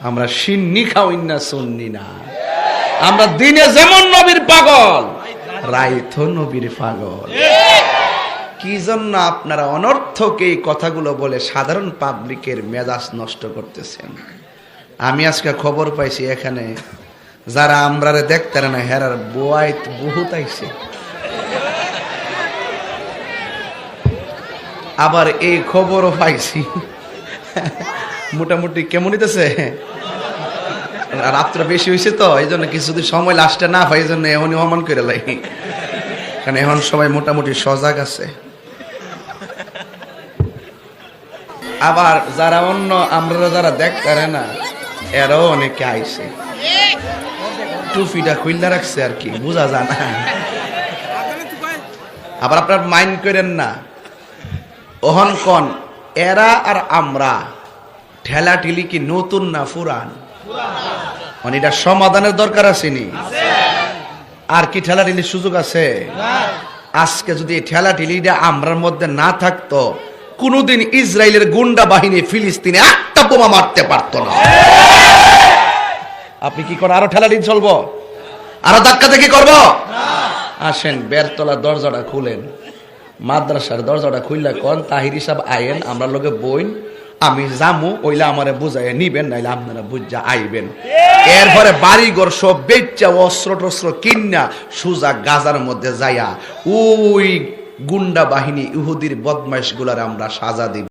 আমরা সিন্নি খাওয়াই না, সুন্নি না। আমরা দিনে যেমন নবীর পাগল, রাইতো নবীর পাগল। কি জন্য আপনারা অনর্থক এই কথাগুলো বলে সাধারণ পাবলিকের মেজাজ নষ্ট করতেছেন? আমি আজকে খবর পাইছি এখানে যারা আমরারে দেখতে না হেরার বয়াই বহুত আইছে। আবার এই খবরও পাইছি মোটামুটি কেমন হইতেছে, রাত্র বেশি হয়েছে তো এই জন্য কিছুদিন সময় লাস্টে না হয়, এই জন্য এমনই অমান করে লাগি, কারণ এখন সবাই মোটামুটি সজাগ আছে। আবার যারা অন্য আমরা যারা দেখতে না এরাও অনেকে আইছে, টুপিটা খুললা রাখছে আর কি, বোঝা যায় না। আবার আপনার মাইন্ড করেন না, ওহন কন এরা আর আমরা ঠেলা ঠেলি কি নতুন না পুরান? মানে এটা সমাধানের দরকার আসেনি, আর কি ঠেলা ঠেলির সুযোগ আছে? আজকে যদি ঠেলা ঠেলিটা আমরার মধ্যে না থাকতো, কোনদিন ইসরায়েলের গুন্ডা বাহিনী ফিলিস্তিনে একটা বোমা মারতে পারতো না। আপনি কি করেন? আরো ঠেলা ঠেলি চলবো? আরো ধাক্কা দেখি করবো? আসেন বেরতলার দরজাটা খুলেন, মাদ্রাসার দরজাটা খুললা কন তাহির হিসাব আইন, আমরা লোকে বইন, আমি জামু ওইলা আমারে বুঝাইয়া নিবেন, নাইলে আপনারা বুঝা আইবেন। এরপরে বাড়িঘর সব বেচা অস্ত্র টস্ত্র কিনা সুজা গাজার মধ্যে যাইয়া ওই গুন্ডা বাহিনী ইহুদির বদমাইশ গুলার আমরা সাজা দিব।